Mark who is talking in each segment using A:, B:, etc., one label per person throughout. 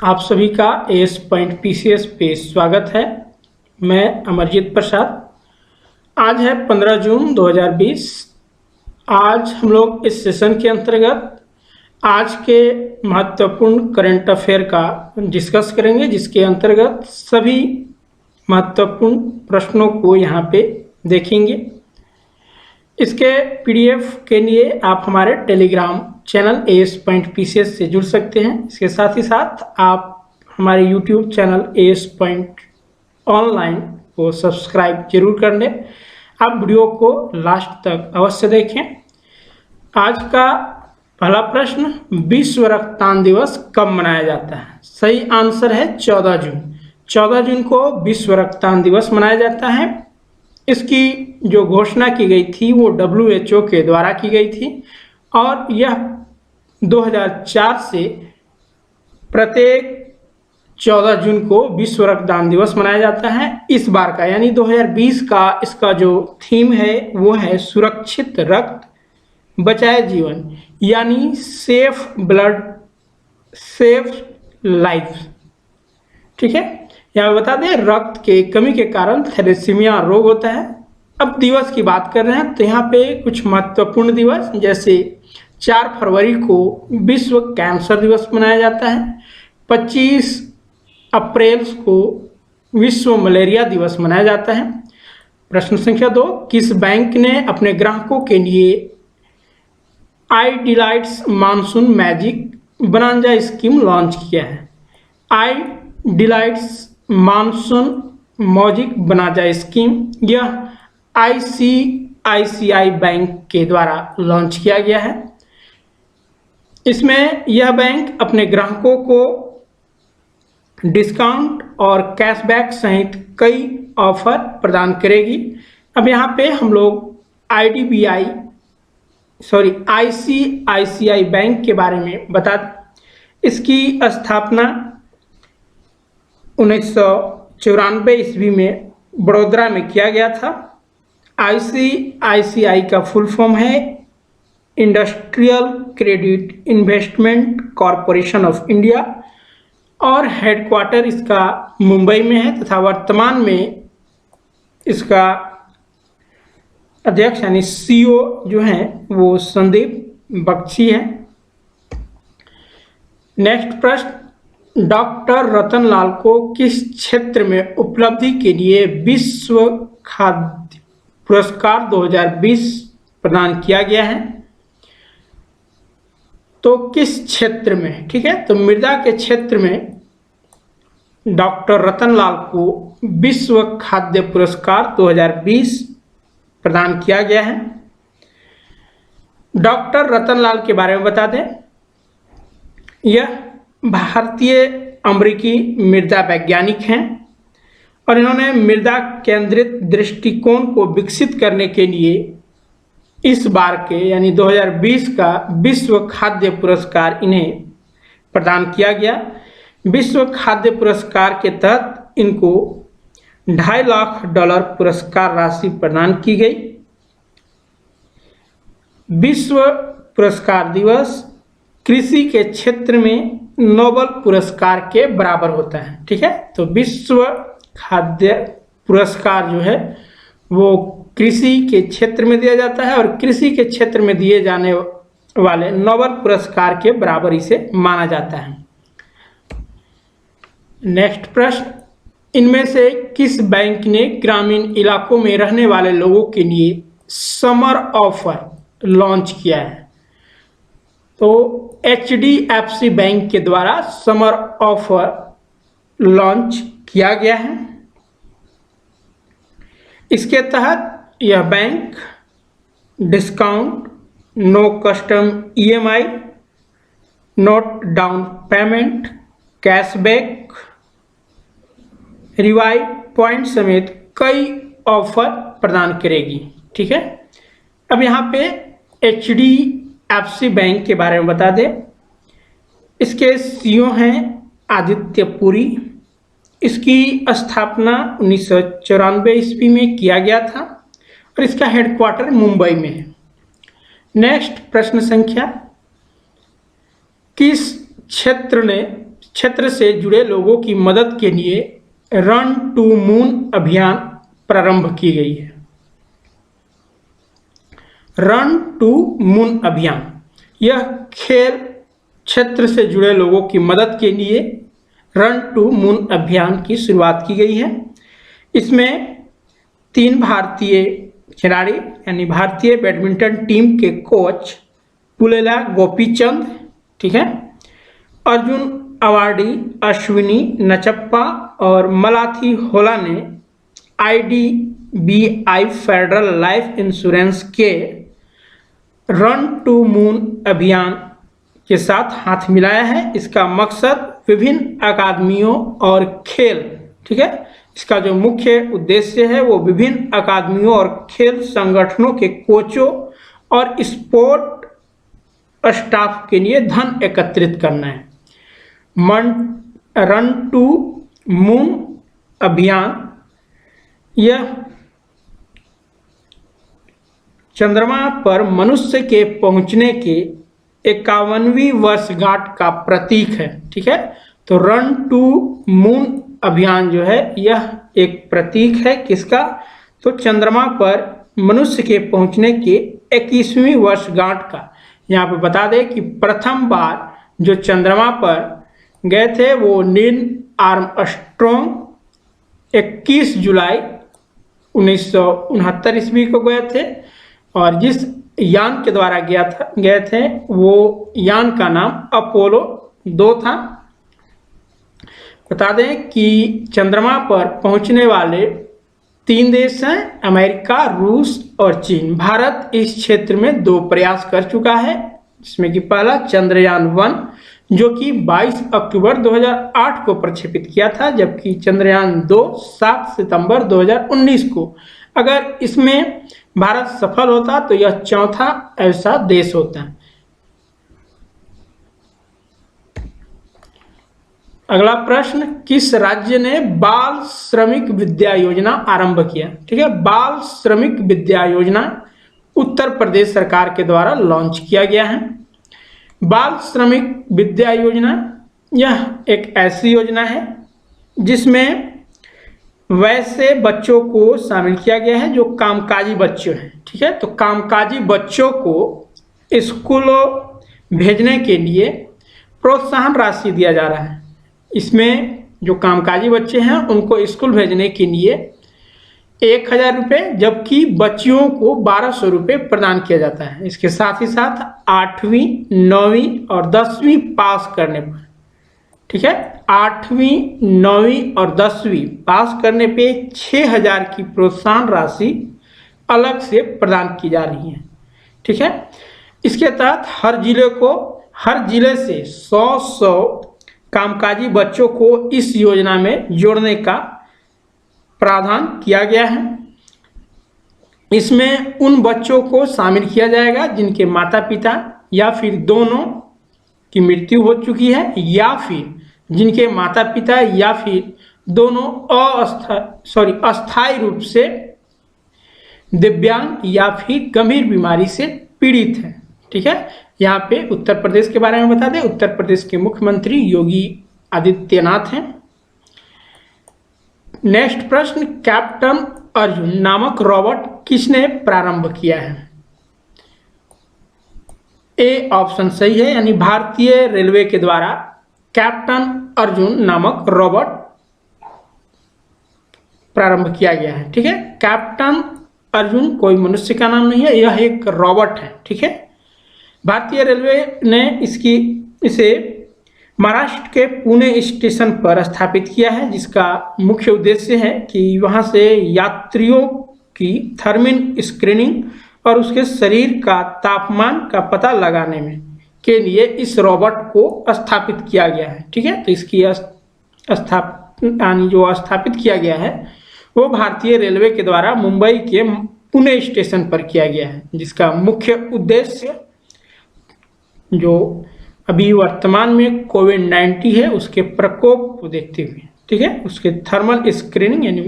A: आप सभी का एस पॉइंट पीसीएस पे स्वागत है। मैं अमरजीत प्रसाद। आज है 15 जून 2020। आज हम लोग इस सेशन के अंतर्गत आज के महत्वपूर्ण करंट अफेयर का डिस्कस करेंगे, जिसके अंतर्गत सभी महत्वपूर्ण प्रश्नों को यहाँ पे देखेंगे। इसके पीडीएफ के लिए आप हमारे Telegram channel S point PCS से जुड़ सकते हैं। इसके साथ ही साथ आप हमारे YouTube channel S point online को सब्सक्राइब जरूर कर लें। आप वीडियो को लास्ट तक अवश्य देखें। आज का पहला प्रश्न, विश्व रक्तदान दिवस कब मनाया जाता है? सही आंसर है 14 जून। 14 जून को विश्व रक्तदान दिवस मनाया जाता है। इसकी जो घोषणा की गई थी वो WHO के द्वारा की गई थी और यह 2004 से प्रत्येक 14 जून को विश्व रक्तदान दिवस मनाया जाता है। इस बार का यानी 2020 का इसका जो थीम है वो है सुरक्षित रक्त बचाए जीवन, यानी सेफ ब्लड सेफ लाइफ। ठीक है, यहाँ बता दें रक्त के कमी के कारण थैलेसीमिया रोग होता है। अब दिवस की बात कर रहे हैं तो यहाँ पे कुछ महत्वपूर्ण दिवस, जैसे 4 फरवरी को विश्व कैंसर दिवस मनाया जाता है। 25 अप्रैल को विश्व मलेरिया दिवस मनाया जाता है। प्रश्न संख्या 2, किस बैंक ने अपने ग्राहकों के लिए I Delights monsoon magic bonanza scheme launch किया है? I Delights monsoon magic bonanza scheme यह ICICI बैंक के द्वारा लॉन्च किया गया है। इसमें यह बैंक अपने ग्राहकों को डिस्काउंट और कैशबैक सहित कई ऑफर प्रदान करेगी। अब यहाँ पे हम लोग ICICI बैंक के बारे में बता दें। इसकी स्थापना 1994 ईस्वी में बड़ौदा में किया गया था। ICICI का फुल फॉर्म है industrial credit investment corporation of India और हेडक्वार्टर इसका मुंबई में है तथा वर्तमान में इसका अध्यक्ष यानी CEO जो हैं वो संदीप बख्शी है। नेक्स्ट प्रश्न, डॉक्टर रतनलाल को किस क्षेत्र में उपलब्धि के लिए विश्व खाद्य पुरस्कार 2020 प्रदान किया गया है? तो किस क्षेत्र में? ठीक है, तो मृदा के क्षेत्र में डॉक्टर रतनलाल को विश्व खाद्य पुरस्कार 2020 प्रदान किया गया है। डॉक्टर रतनलाल के बारे में बता दें, यह भारतीय अमेरिकी मृदा वैज्ञानिक हैं और इन्होंने मृदा केंद्रित दृष्टिकोण को विकसित करने के लिए इस बार के यानी 2020 का विश्व खाद्य पुरस्कार इन्हें प्रदान किया गया। विश्व खाद्य पुरस्कार के तहत इनको $2.5 लाख पुरस्कार राशि प्रदान की गई। विश्व पुरस्कार दिवस कृषि के क्षेत्र में नोबेल पुरस्कार के बराबर होता है। ठीक है, तो विश्व खाद्य पुरस्कार जो है वो कृषि के क्षेत्र में दिया जाता है और कृषि के क्षेत्र में दिए जाने वाले नोबेल पुरस्कार के बराबर इसे माना जाता है। नेक्स्ट प्रश्न, इनमें से किस बैंक ने ग्रामीण इलाकों में रहने वाले लोगों के लिए समर ऑफर लॉन्च किया है? तो HDFC बैंक के द्वारा समर ऑफर लॉन्च किया गया है। इसके तहत यह bank discount, no custom EMI, no down payment, cashback, revive point समेत कई ऑफर प्रदान करेगी। ठीक है, अब यहाँ पे HDFC बैंक के बारे में बता दें। इसके CEO हैं आदित्य पुरी। इसकी स्थापना 1994 ईस्वी में किया गया था और इसका हेडक्वार्टर मुंबई में है। नेक्स्ट प्रश्न संख्या, किस क्षेत्र ने क्षेत्र से जुड़े लोगों की मदद के लिए रन टू मून अभियान प्रारंभ की गई है। रन टू मून अभियान, यह खेल क्षेत्र से जुड़े लोगों की मदद के लिए रन टू मून अभियान की शुरुआत की गई है। इसमें 3 भारतीय खिलाड़ी यानी भारतीय बैडमिंटन टीम के कोच पुलेला गोपीचंद, ठीक है, अर्जुन अवार्डी अश्विनी नचप्पा और मलाथी होला ने IDBI फेडरल लाइफ इंश्योरेंस के रन टू मून अभियान के साथ हाथ मिलाया है। इसका मकसद विभिन्न अकादमियों और खेल, ठीक है, इसका जो मुख्य उद्देश्य है वो विभिन्न अकादमियों और खेल संगठनों के कोचों और स्पोर्ट स्टाफ के लिए धन एकत्रित करना है। रन टू मून अभियान यह चंद्रमा पर मनुष्य के पहुंचने के 51वीं वर्षगांठ का प्रतीक है, ठीक है। तो रन टू मून अभियान जो है यह एक प्रतीक है किसका, तो चंद्रमा पर मनुष्य के पहुंचने के 21वीं वर्षगांठ का। यहाँ पे बता दें कि प्रथम बार जो चंद्रमा पर गए थे वो नील आर्मस्ट्रॉन्ग 21 जुलाई 1969 ईस्वी को गए थे और जिस यान के द्वारा गए थे वो यान का नाम अपोलो 2 था। बता दें कि चंद्रमा पर पहुंचने वाले 3 देश हैं, अमेरिका, रूस और चीन। भारत इस क्षेत्र में 2 प्रयास कर चुका है, जिसमें कि पहला चंद्रयान 1 जो कि 22 अक्टूबर 2008 को प्रक्षेपित किया था, जबकि चंद्रयान 2 7 सितंबर 2019 को। अगर इसमें भारत सफल होता तो यह चौथा ऐसा देश होता है। अगला प्रश्न, किस राज्य ने बाल श्रमिक विद्या योजना आरंभ किया? ठीक है, बाल श्रमिक विद्या योजना उत्तर प्रदेश सरकार के द्वारा लॉन्च किया गया है। बाल श्रमिक विद्या योजना यह एक ऐसी योजना है जिसमें वैसे बच्चों को शामिल किया गया है जो कामकाजी बच्चे हैं, ठीक है। तो कामकाजी बच्चों को स्कूलों भेजने के लिए प्रोत्साहन राशि दिया जा रहा है। इसमें जो कामकाजी बच्चे हैं उनको स्कूल भेजने के लिए 1000 रुपये, जबकि बच्चियों को 1200 रुपये प्रदान किया जाता है। इसके साथ ही साथ 8वीं 9वीं और 10वीं पास करने पर, ठीक है, 8वीं 9वीं और 10वीं पास करने पे 6000 की प्रोत्साहन राशि अलग से प्रदान की जा रही है, ठीक है। इसके तहत हर जिले से 100 कामकाजी बच्चों को इस योजना में जोड़ने का प्रावधान किया गया है। इसमें उन बच्चों को शामिल किया जाएगा जिनके माता पिता या फिर दोनों की मृत्यु हो चुकी है, या फिर जिनके माता पिता या फिर दोनों अस्थायी रूप से दिव्यांग या फिर गंभीर बीमारी से पीड़ित हैं, ठीक है। यहाँ पे उत्तर प्रदेश के बारे में बता दें, उत्तर प्रदेश के मुख्यमंत्री योगी आदित्यनाथ हैं। नेक्स्ट प्रश्न, कैप्टन अर्जुन नामक रोबोट किसने प्रारंभ किया है? ए ऑप्शन सही है, यानी भारतीय रेलवे के द्वारा कैप्टन अर्जुन नामक रोबोट प्रारंभ किया गया है, ठीक है। कैप्टन अर्जुन कोई मनुष्य का नाम नहीं है, यह एक रोबोट है, ठीक है। भारतीय रेलवे ने इसे महाराष्ट्र के पुणे स्टेशन पर स्थापित किया है, जिसका मुख्य उद्देश्य है कि वहां से यात्रियों की थर्मल स्क्रीनिंग और उसके शरीर का तापमान का पता लगाने में के लिए इस रोबोट को स्थापित किया गया है, ठीक है। तो इसकी जो स्थापित किया गया है वो भारतीय रेलवे के द्वारा मुंबई के पुणे स्टेशन पर किया गया है, जिसका मुख्य उद्देश्य जो अभी वर्तमान में कोविड-19 है उसके प्रकोप को देखते हुए, ठीक है, उसके थर्मल स्क्रीनिंग यानी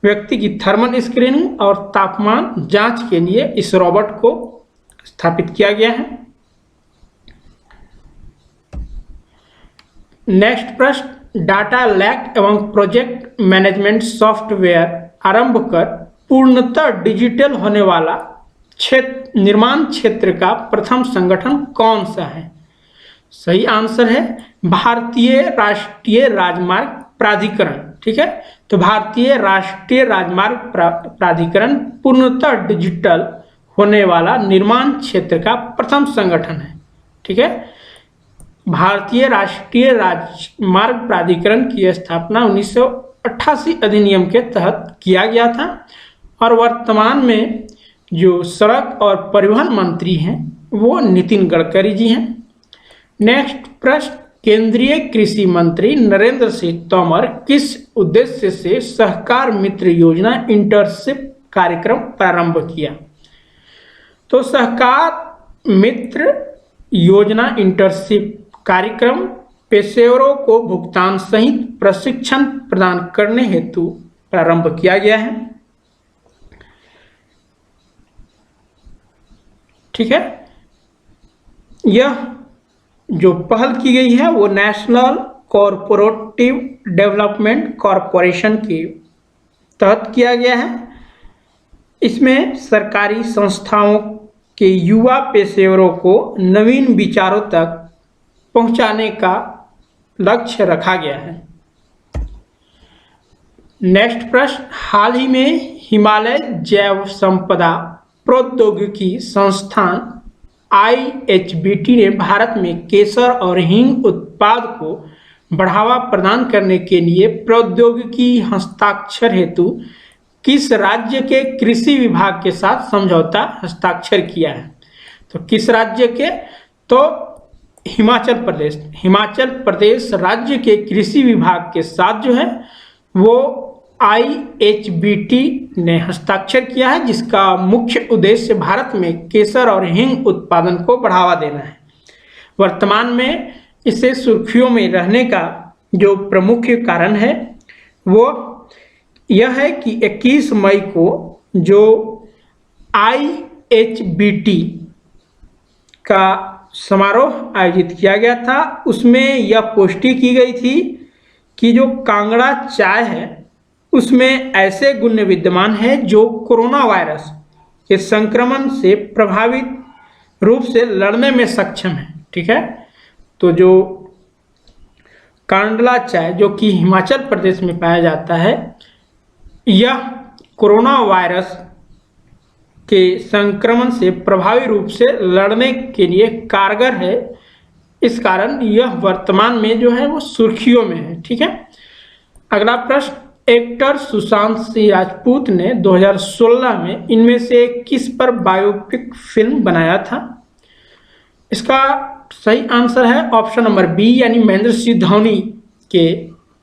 A: व्यक्ति की थर्मल स्क्रीनिंग और तापमान जांच के लिए इस रोबोट को स्थापित किया गया है। नेक्स्ट प्रश्न, डाटा लैक एवं प्रोजेक्ट मैनेजमेंट सॉफ्टवेयर आरंभ कर पूर्णतः डिजिटल होने वाला निर्माण क्षेत्र का प्रथम संगठन कौन सा है? सही आंसर है भारतीय राष्ट्रीय राजमार्ग प्राधिकरण। ठीक है, तो भारतीय राष्ट्रीय राजमार्ग प्राधिकरण पूर्णतः डिजिटल होने वाला निर्माण क्षेत्र का प्रथम संगठन है। ठीक है, भारतीय राष्ट्रीय राजमार्ग प्राधिकरण की स्थापना 1988 अधिनियम के तहत किया गया था और वर्तमान में जो सड़क और परिवहन मंत्री हैं वो नितिन गडकरी जी हैं। नेक्स्ट प्रश्न, केंद्रीय कृषि मंत्री नरेंद्र सिंह तोमर किस उद्देश्य से सहकार मित्र योजना इंटर्नशिप कार्यक्रम प्रारंभ किया? तो सहकार मित्र योजना इंटर्नशिप कार्यक्रम पेशेवरों को भुगतान सहित प्रशिक्षण प्रदान करने हेतु प्रारंभ किया गया है। ठीक है, यह जो पहल की गई है वो नेशनल कॉरपोरेटिव डेवलपमेंट कॉरपोरेशन के तहत किया गया है। इसमें सरकारी संस्थाओं के युवा पेशेवरों को नवीन विचारों तक पहुंचाने का लक्ष्य रखा गया है। नेक्स्ट प्रश्न, हाल ही में हिमालय जैव संपदा प्रौद्योगिकी संस्थान IHBT ने भारत में केसर और हींग उत्पाद को बढ़ावा प्रदान करने के लिए प्रौद्योगिकी हस्ताक्षर हेतु किस राज्य के कृषि विभाग के साथ समझौता हस्ताक्षर किया है? तो किस राज्य के? तो हिमाचल प्रदेश राज्य के कृषि विभाग के साथ जो है वो IHBT ने हस्ताक्षर किया है, जिसका मुख्य उद्देश्य भारत में केसर और हींग उत्पादन को बढ़ावा देना है। वर्तमान में इसे सुर्खियों में रहने का जो प्रमुख कारण है वो यह है कि 21 मई को जो IHBT का समारोह आयोजित किया गया था उसमें यह पुष्टि की गई थी कि जो कांगड़ा चाय है उसमें ऐसे गुण विद्यमान है जो कोरोना वायरस के संक्रमण से प्रभावित रूप से लड़ने में सक्षम है। ठीक है, तो जो कांडला चाय जो कि हिमाचल प्रदेश में पाया जाता है यह कोरोना वायरस के संक्रमण से प्रभावी रूप से लड़ने के लिए कारगर है। इस कारण यह वर्तमान में जो है वो सुर्खियों में है। ठीक है, अगला प्रश्न, एक्टर सुशांत सिंह राजपूत ने 2016 में इनमें से किस पर बायोपिक फिल्म बनाया था? इसका सही आंसर है ऑप्शन नंबर बी, यानी महेंद्र सिंह धोनी के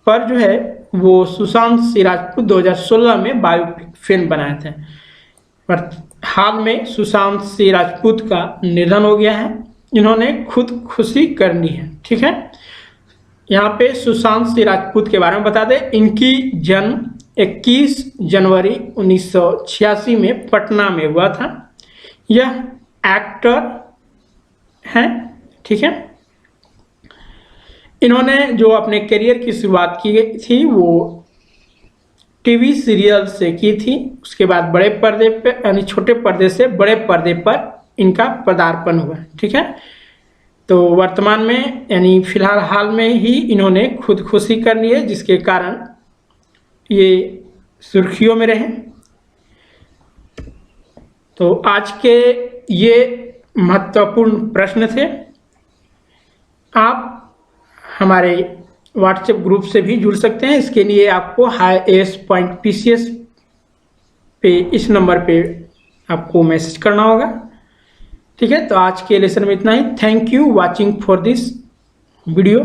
A: पर जो है वो सुशांत सिंह राजपूत 2016 में बायोपिक फिल्म बनाए थे। पर हाल में सुशांत सिंह राजपूत का निधन हो गया है, इन्होंने खुदकुशी कर ली है। ठीक है, यहाँ पे सुशांत सिंह राजपूत के बारे में बता दें, इनकी जन्म 21 जनवरी 1986 में पटना में हुआ था। यह एक्टर हैं। ठीक है, इन्होंने जो अपने करियर की शुरुआत की गई थी वो टीवी सीरियल से की थी। उसके बाद बड़े पर्दे पे यानी छोटे पर्दे से बड़े पर्दे पर इनका पदार्पण हुआ। ठीक है, तो वर्तमान में यानी फिलहाल हाल में ही इन्होंने खुदकुशी कर ली है, जिसके कारण ये सुर्खियों में रहे। तो आज के ये महत्वपूर्ण प्रश्न थे। आप हमारे व्हाट्सएप ग्रुप से भी जुड़ सकते हैं। इसके लिए आपको highas.pcs पे इस नंबर पे आपको मैसेज करना होगा। ठीक है, तो आज के लेसन में इतना ही। Thank you watching for this video.